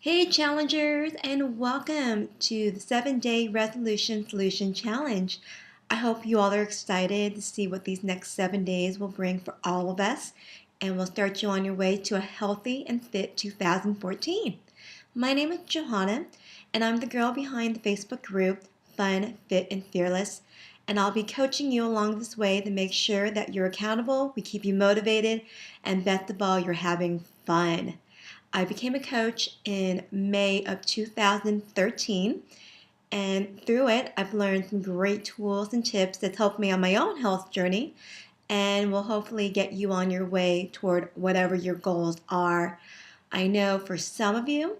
Hey challengers, and welcome to the 7-Day Resolution Solution Challenge. I hope you all are excited to see what these next 7 days will bring for all of us, and will start you on your way to a healthy and fit 2014. My name is Johanna, and I'm the girl behind the Facebook group Fun, Fit, and Fearless, and I'll be coaching you along this way to make sure that you're accountable, we keep you motivated, and best of all, you're having fun. I became a coach in May of 2013, and through it, I've learned some great tools and tips that helped me on my own health journey and will hopefully get you on your way toward whatever your goals are. I know for some of you,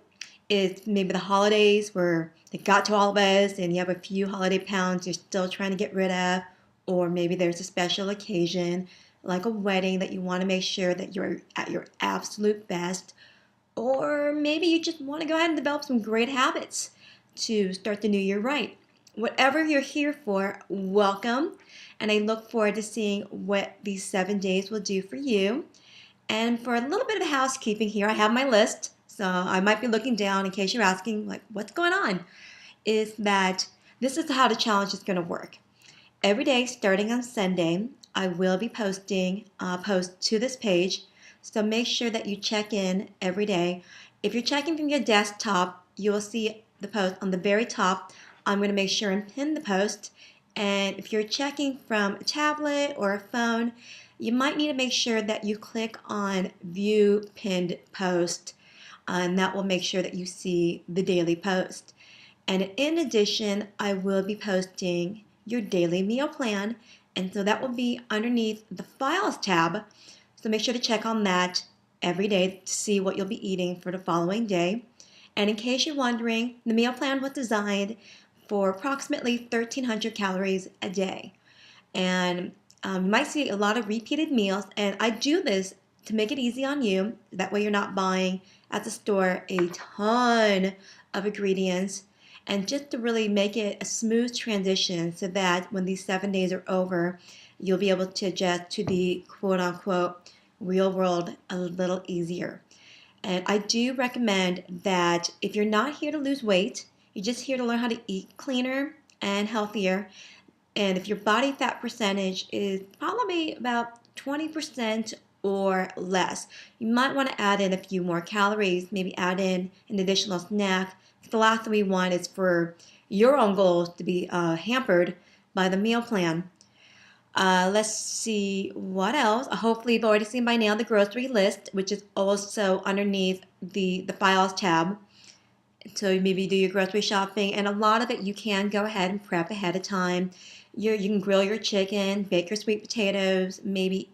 it's maybe the holidays where they got to all of us and you have a few holiday pounds you're still trying to get rid of, or maybe there's a special occasion like a wedding that you want to make sure that you're at your absolute best, or maybe you just want to go ahead and develop some great habits to start the new year right. Whatever you're here for, welcome. And I look forward to seeing what these 7 days will do for you. And for a little bit of housekeeping here, I have my list. So I might be looking down in case you're asking, like, what's going on? Is that this is how the challenge is going to work. Every day, starting on Sunday, I will be posting posts to this page. So make sure that you check in every day. If you're checking from your desktop, you will see the post on the very top. I'm going to make sure and pin the post. And if you're checking from a tablet or a phone, you might need to make sure that you click on View Pinned Post, and that will make sure that you see the daily post. And in addition, I will be posting your daily meal plan, and so that will be underneath the Files tab. So make sure to check on that every day to see what you'll be eating for the following day. And in case you're wondering, the meal plan was designed for approximately 1,300 calories a day. And you might see a lot of repeated meals, and I do this to make it easy on you. That way you're not buying at the store a ton of ingredients, and just to really make it a smooth transition so that when these 7 days are over, you'll be able to adjust to the quote-unquote real world a little easier. And I do recommend that if you're not here to lose weight, you're just here to learn how to eat cleaner and healthier. And if your body fat percentage is probably about 20% or less, you might want to add in a few more calories, maybe add in an additional snack. The last thing we want is for your own goals to be hampered by the meal plan. Let's see what else. Hopefully you've already seen by now the grocery list, which is also underneath the Files tab. So maybe do your grocery shopping, and a lot of it you can go ahead and prep ahead of time. You can grill your chicken, bake your sweet potatoes, maybe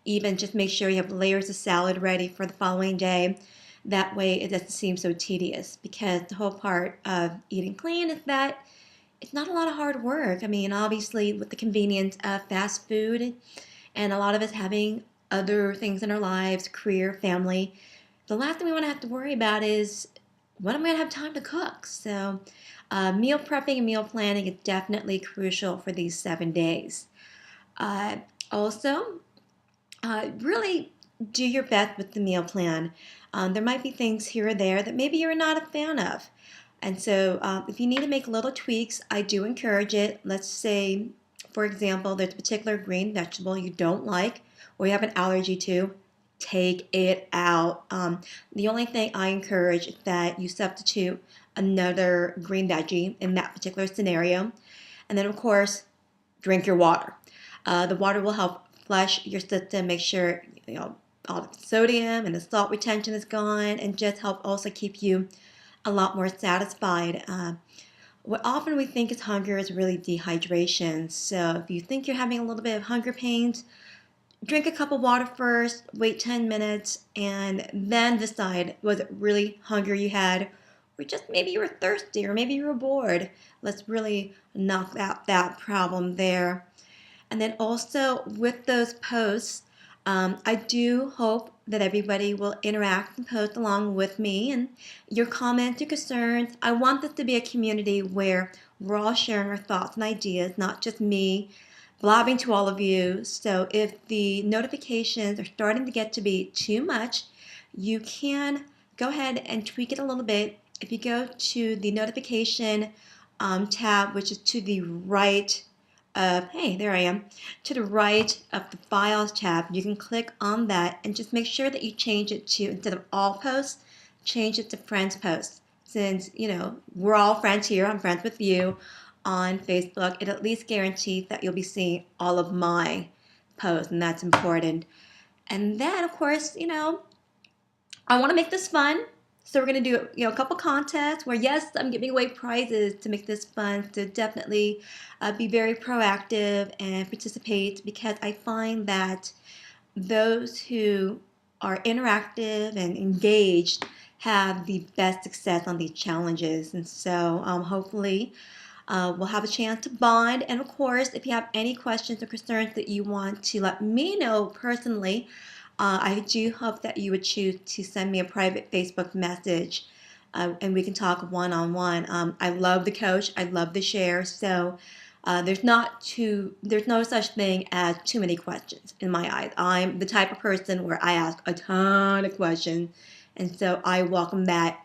even just make sure you have layers of salad ready for the following day. That way it doesn't seem so tedious, because the whole part of eating clean is that it's not a lot of hard work. I mean, obviously with the convenience of fast food and a lot of us having other things in our lives, career, family, the last thing we want to have to worry about is when am I going to have time to cook? So meal prepping and meal planning is definitely crucial for these 7 days. Also, really do your best with the meal plan. There might be things here or there that maybe you're not a fan of. And so if you need to make little tweaks, I do encourage it. Let's say, for example, there's a particular green vegetable you don't like or you have an allergy to, take it out. The only thing I encourage is that you substitute another green veggie in that particular scenario. And then, of course, drink your water. The water will help flush your system, make sure all the sodium and the salt retention is gone, and just help also keep you a lot more satisfied. What often we think is hunger is really dehydration. So if you think you're having a little bit of hunger pains, drink a cup of water first, wait 10 minutes, and then decide, was it really hunger you had, or just maybe you were thirsty, or maybe you were bored. Let's really knock out that problem there. And then also with those posts, I do hope that everybody will interact and post along with me and your comments, your concerns. I want this to be a community where we're all sharing our thoughts and ideas, not just me blabbing to all of you. So if the notifications are starting to get to be too much, you can go ahead and tweak it a little bit. If you go to the notification tab, which is to the right of, hey, there I am, to the right of the Files tab, you can click on that and just make sure that you change it to, instead of all posts, change it to friends posts. Since, we're all friends here, I'm friends with you on Facebook, it at least guarantees that you'll be seeing all of my posts, and that's important. And then, of course, I want to make this fun. So we're going to do a couple contests where, yes, I'm giving away prizes to make this fun. So definitely be very proactive and participate, because I find that those who are interactive and engaged have the best success on these challenges. And so hopefully we'll have a chance to bond. And of course, if you have any questions or concerns that you want to let me know personally, I do hope that you would choose to send me a private Facebook message, and we can talk one-on-one. I love the coach. I love the share. So there's no such thing as too many questions in my eyes. I'm the type of person where I ask a ton of questions, and so I welcome that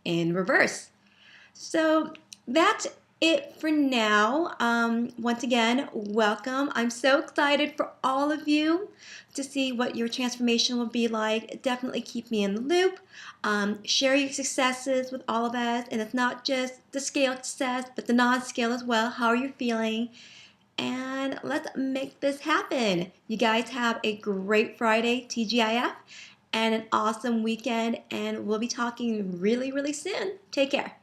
in reverse. So that's it for now. Once again, welcome. I'm so excited for all of you to see what your transformation will be like. Definitely keep me in the loop. Share your successes with all of us. And it's not just the scale success, but the non-scale as well. How are you feeling? And let's make this happen. You guys have a great Friday, TGIF, and an awesome weekend. And we'll be talking really, really soon. Take care.